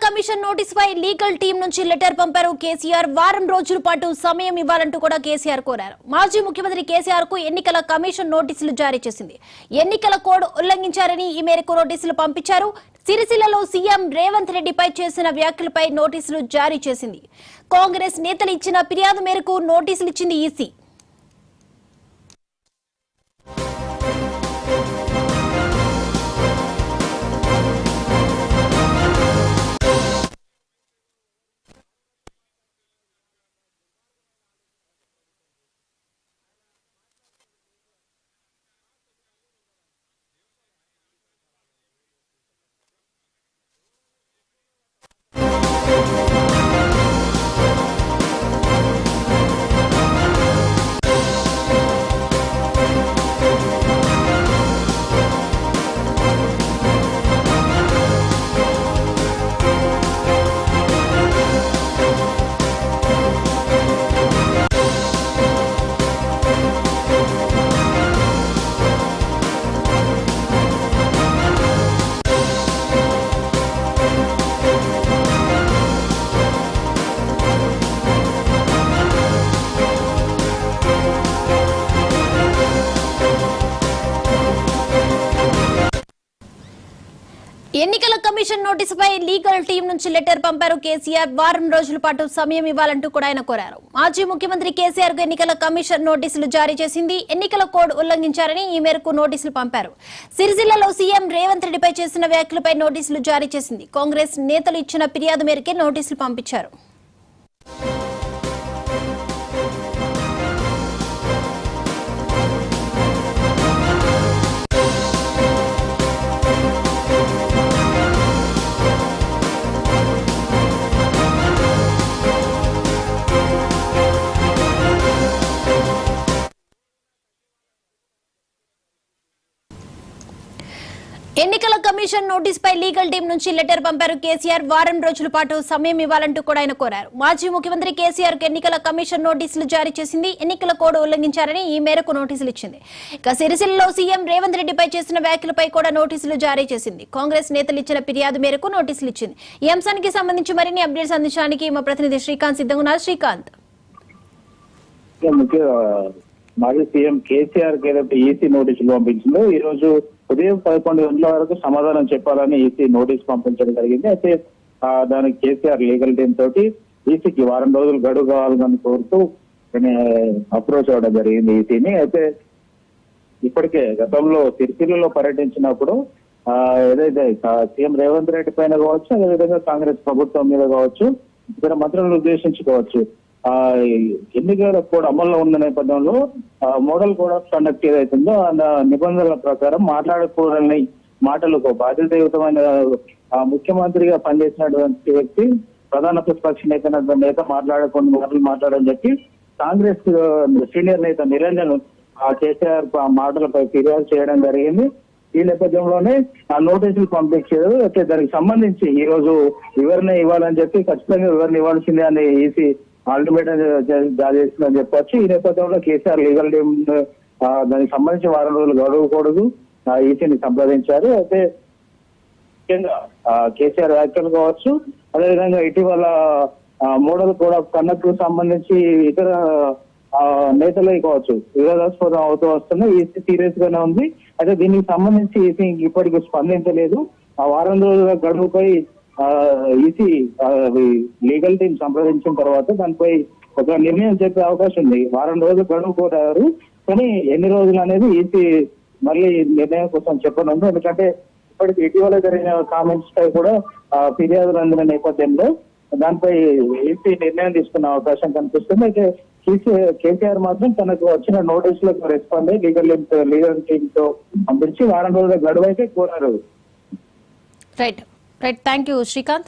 Commission notice పై legal team నుంచి letter పంపారు కేసీఆర్. వారం రోజుల పాటు సమయం ఇవ్వాలంటూ కూడా కేసీఆర్ కోరారు. మాజీ ముఖ్యమంత్రి కేసీఆర్ కు ఎన్నికల కమిషన్ నోటీసులు జారీ చేసింది. ఎన్నికల కోడ్ ఉల్లంఘించారని ఈ మేరకు నోటీసులు పంపించారు. సిరిసిల్లలో సీఎం రేవంత్ రెడ్డిపై చేసిన వ్యాఖ్యలపై నోటీసులు జారీ చేసింది. కాంగ్రెస్ నేతలు ఇచ్చిన ఫిర్యాదు మేరకు నోటీసులు ఇచ్చింది ఈసీ. ఎన్నికల కమిషన్ నోటీసుపై లీగల్ టీం నుంచి లెటర్ పంపారు కేసీఆర్. వారం రోజుల పాటు సమయం ఇవ్వాలంటూ కూడా ఆయన కోరారు. మాజీ ముఖ్యమంత్రి కేసీఆర్ కు ఎన్నికల కమిషన్ నోటీసులు జారీ చేసింది. ఎన్నికల కోడ్ ఉల్లంఘించారని ఈ మేరకు నోటీసులు పంపారు. సిరిసిల్లలో సీఎం రేవంత్ రెడ్డిపై చేసిన వ్యాఖ్యలపై నోటీసులు జారీ చేసింది. కాంగ్రెస్ నేతలు ఇచ్చిన ఫిర్యాదు మేరకే నోటీసులు పంపించారు. ఎన్నికల కమిషన్ నోటీస్ పై లీగల్ టీం నుంచి లెటర్ పంపారు కేసీఆర్. వారం రోజుల పాటు సమయం ఇవ్వాలంటూ కూడా ఆయన కోరారు. మాజీ ముఖ్యమంత్రి కేసీఆర్ కు ఎన్నికల కమిషన్ నోటీసులు జారీ చేసింది. ఎన్నికల కోడ్ ఉల్లంఘించారని ఈ మేరకు నోటీసులు ఇచ్చింది. ఇక సిరిసిల్లలో సీఎం రేవంత్ రెడ్డిపై చేసిన వ్యాఖ్యలపై కూడా నోటీసులు జారీ చేసింది. కాంగ్రెస్ నేతలు ఇచ్చిన ఫిర్యాదు మేరకు నోటీసులు ఇచ్చింది. ఈ అంశానికి సంబంధించి మరిన్ని అప్డేట్స్ అందించడానికి మా ప్రతినిధి శ్రీకాంత్ సిద్ధంగా ఉన్నారు. శ్రీకాంత్, మాజీ సీఎం కేసీఆర్ కి ఏదైతే ఈసీ నోటీసులు పంపించిందో ఈ రోజు ఉదయం 11 గంటల వరకు సమాధానం చెప్పాలని ఈసీ నోటీస్ పంపించడం జరిగింది. అయితే దానికి కేసీఆర్ లీగల్ టీం తోటి ఈసీకి వారం రోజులు గడువు కావాలని కోరుతూ అప్రోచ్ అవ్వడం జరిగింది ఈసీని. అయితే ఇప్పటికే గతంలో సిరిసిల్లలో పర్యటించినప్పుడు ఏదైతే సీఎం రేవంత్ రెడ్డి పైన కావచ్చు, అదేవిధంగా కాంగ్రెస్ ప్రభుత్వం మీద కావచ్చు, ఇతర మంత్రులను ఉద్దేశించి ఎన్నికల కోడ్ అమల్లో ఉన్న నేపథ్యంలో మోడల్ కోడ్ ఆఫ్ కండక్ట్ ఏదైతుందో ఆ నిబంధనల ప్రకారం మాట్లాడకూడని మాటలకు బాధ్యతాయుతమైన ముఖ్యమంత్రిగా పనిచేసినటువంటి వ్యక్తి, ప్రధాన ప్రతిపక్ష నేత మాట్లాడకుండా మాటలు మాట్లాడని చెప్పి కాంగ్రెస్ సీనియర్ నేత నిరంజన్ కేసీఆర్ మాటలపై ఫిర్యాదు చేయడం జరిగింది. ఈ నేపథ్యంలోనే ఆ నోటీసులు పంపించారు. అయితే దానికి సంబంధించి ఈ రోజు వివరణ ఇవ్వాలని చెప్పి ఖచ్చితంగా వివరణ ఇవ్వాల్సిందే అని ఈసీ అల్టిమేటం జారీ చేస్తుందని చెప్పొచ్చు. ఈ నేపథ్యంలో కేసీఆర్ లీగల్ టీం దానికి సంబంధించి వారం రోజులు గడవకూడదు ఈసీని సంప్రదించారు. అయితే ముఖ్యంగా కేసీఆర్ వ్యాఖ్యలు కావచ్చు, అదేవిధంగా ఇటీవల మోడల్ కోడ్ ఆఫ్ కండక్ట్ కు సంబంధించి ఇతర నేతలే కావచ్చు వివాదాస్పదం అవుతూ వస్తున్నాయి. ఈసీ సీరియస్ గానే ఉంది. అయితే దీనికి సంబంధించి ఈసీ ఇప్పటికీ స్పందించలేదు. ఆ వారం రోజుల గడువుపై ఈసీ లీగల్ టీం సంప్రదించిన తర్వాత దానిపై ఒక నిర్ణయం చెప్పే అవకాశం ఉంది. వారం రోజులు గడువు కోరారు, కానీ ఎన్ని రోజులు అనేది ఈసీ మళ్ళీ నిర్ణయం కోసం చెప్పనుంది. ఎందుకంటే ఇప్పటికి ఇటీవల జరిగిన కామెంట్స్ పై కూడా ఫిర్యాదులు అందిన నేపథ్యంలో దానిపై ఈసీ నిర్ణయం తీసుకునే అవకాశం కనిపిస్తుంది. అయితే కేసీఆర్ మాత్రం తనకు వచ్చిన నోటీసులకు రెస్పాండ్ అయ్యి లీగల్ టీమ్ తో పంపించి వారం రోజుల గడువు అయితే కోరారు. Right, thank you Srikanth.